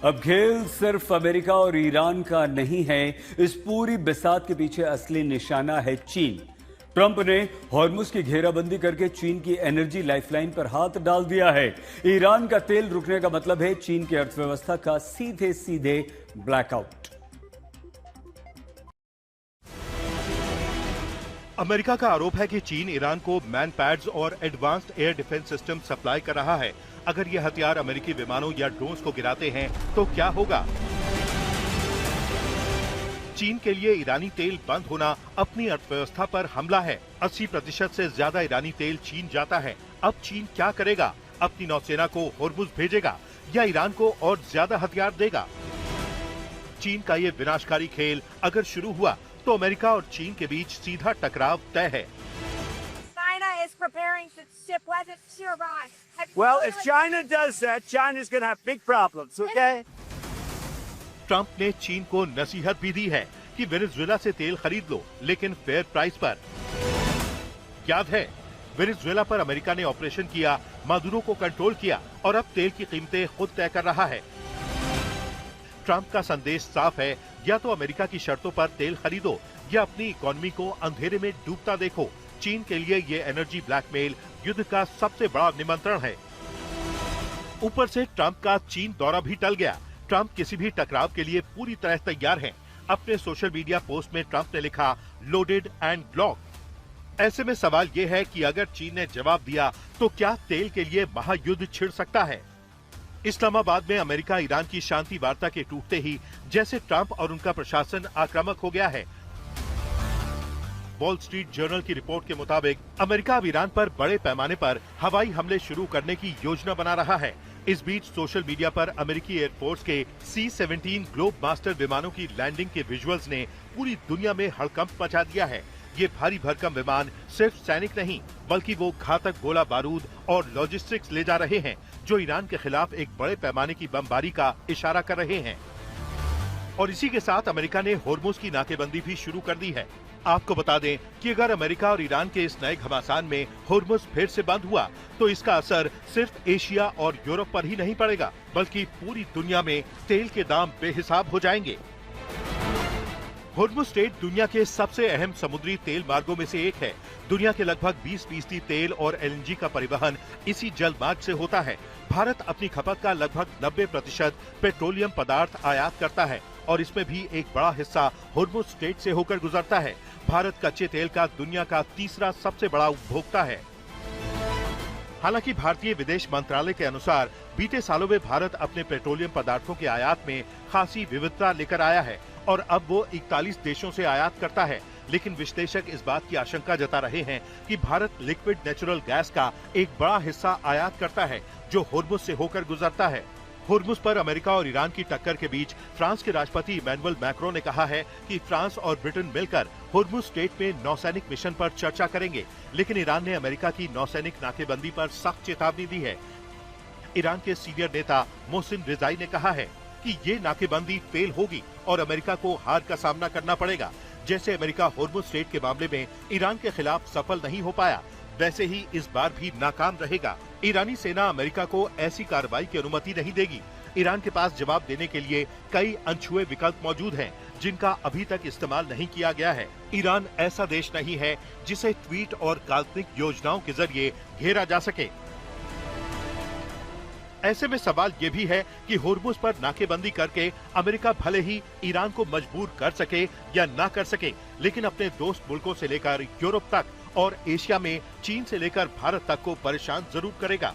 अब खेल सिर्फ अमेरिका और ईरान का नहीं है। इस पूरी बिसात के पीछे असली निशाना है चीन। ट्रंप ने हॉर्मुज की घेराबंदी करके चीन की एनर्जी लाइफलाइन पर हाथ डाल दिया है। ईरान का तेल रुकने का मतलब है चीन की अर्थव्यवस्था का सीधे सीधे ब्लैकआउट। अमेरिका का आरोप है कि चीन ईरान को मैन पैड्स और advanced air defence system supply कर रहा है। अगर ये हथियार अमेरिकी विमानों या ड्रोन्स को गिराते हैं तो क्या होगा? चीन के लिए ईरानी तेल बंद होना अपनी अर्थव्यवस्था पर हमला है। 80% से ज्यादा ईरानी तेल चीन जाता है। अब चीन क्या करेगा? अपनी नौसेना को हॉर्मुज भेजेगा या ईरान को और ज्यादा हथियार देगा? चीन का ये विनाशकारी खेल अगर शुरू हुआ तो अमेरिका और चीन के बीच सीधा टकराव तय है। Well, if China does that, China's going to have big problems, okay? Trump ने चीन को नसीहत भी दी है कि वेनेजुएला से तेल खरीद लो, लेकिन फेयर प्राइस पर। याद है, वेनेजुएला पर अमेरिका ने ऑपरेशन किया, मादुरो को कंट्रोल किया और अब तेल की कीमतें खुद तय कर रहा है। ट्रंप का संदेश साफ है, या तो अमेरिका की शर्तों पर तेल खरीदो या अपनी इकोनॉमी को अंधेरे में डूबता देखो। चीन के लिए ये एनर्जी ब्लैकमेल युद्ध का सबसे बड़ा निमंत्रण है। ऊपर से ट्रंप का चीन दौरा भी टल गया। ट्रंप किसी भी टकराव के लिए पूरी तरह तैयार हैं। अपने सोशल मीडिया पोस्ट में ट्रंप ने लिखा, लोडेड एंड ब्लॉक। ऐसे में सवाल ये है कि अगर चीन ने जवाब दिया तो क्या तेल के लिए महायुद्ध छिड़ सकता है? इस्लामाबाद में अमेरिका ईरान की शांति वार्ता के टूटते ही जैसे ट्रंप और उनका प्रशासन आक्रामक हो गया है। वॉल स्ट्रीट जर्नल की रिपोर्ट के मुताबिक अमेरिका अब ईरान पर बड़े पैमाने पर हवाई हमले शुरू करने की योजना बना रहा है। इस बीच सोशल मीडिया पर अमेरिकी एयरफोर्स के C-17 ग्लोब मास्टर विमानों की लैंडिंग के विजुअल्स ने पूरी दुनिया में हड़कंप मचा दिया है। ये भारी भरकम विमान सिर्फ सैनिक नहीं, बल्कि वो घातक गोला बारूद और लॉजिस्टिक्स ले जा रहे हैं, जो ईरान के खिलाफ एक बड़े पैमाने की बमबारी का इशारा कर रहे हैं। और इसी के साथ अमेरिका ने हॉर्मुज की नाकेबंदी भी शुरू कर दी है। आपको बता दें कि अगर अमेरिका और ईरान के इस नए घमासान में हॉर्मुज फिर से बंद हुआ तो इसका असर सिर्फ एशिया और यूरोप पर ही नहीं पड़ेगा, बल्कि पूरी दुनिया में तेल के दाम बेहिसाब हो जाएंगे। हॉर्मुज स्ट्रेट दुनिया के सबसे अहम समुद्री तेल मार्गों में से एक है। दुनिया के लगभग 20% तेल और LNG का परिवहन इसी जल मार्ग से होता है। भारत अपनी खपत का लगभग 90% पेट्रोलियम पदार्थ आयात करता है और इसमें भी एक बड़ा हिस्सा हॉर्मुज स्ट्रेट से होकर गुजरता है। भारत कच्चे तेल का दुनिया का तीसरा सबसे बड़ा उपभोक्ता है। हालांकि भारतीय विदेश मंत्रालय के अनुसार बीते सालों में भारत अपने पेट्रोलियम पदार्थों के आयात में खासी विविधता लेकर आया है और अब वो 41 देशों से आयात करता है। लेकिन विश्लेषक इस बात की आशंका जता रहे हैं कि भारत लिक्विड नेचुरल गैस का एक बड़ा हिस्सा आयात करता है, जो हॉर्मुज से होकर गुजरता है। हॉर्मुज पर अमेरिका और ईरान की टक्कर के बीच फ्रांस के राष्ट्रपति इमैनुअल मैक्रों ने कहा है कि फ्रांस और ब्रिटेन मिलकर हॉर्मुज स्ट्रेट में नौसैनिक मिशन पर चर्चा करेंगे। लेकिन ईरान ने अमेरिका की नौसैनिक नाकेबंदी पर सख्त चेतावनी दी है। ईरान के सीनियर नेता मोहसिन रिजाई ने कहा है कि ये नाकेबंदी फेल होगी और अमेरिका को हार का सामना करना पड़ेगा। जैसे अमेरिका हॉर्मुज स्ट्रेट के मामले में ईरान के खिलाफ सफल नहीं हो पाया, वैसे ही इस बार भी नाकाम रहेगा। ईरानी सेना अमेरिका को ऐसी कार्रवाई की अनुमति नहीं देगी। ईरान के पास जवाब देने के लिए कई अनछुए विकल्प मौजूद हैं, जिनका अभी तक इस्तेमाल नहीं किया गया है। ईरान ऐसा देश नहीं है जिसे ट्वीट और काल्पनिक योजनाओं के जरिए घेरा जा सके। ऐसे में सवाल ये भी है कि हॉर्मुज पर नाकेबंदी करके अमेरिका भले ही ईरान को मजबूर कर सके या ना कर सके, लेकिन अपने दोस्त मुल्कों से लेकर यूरोप तक और एशिया में चीन से लेकर भारत तक को परेशान जरूर करेगा।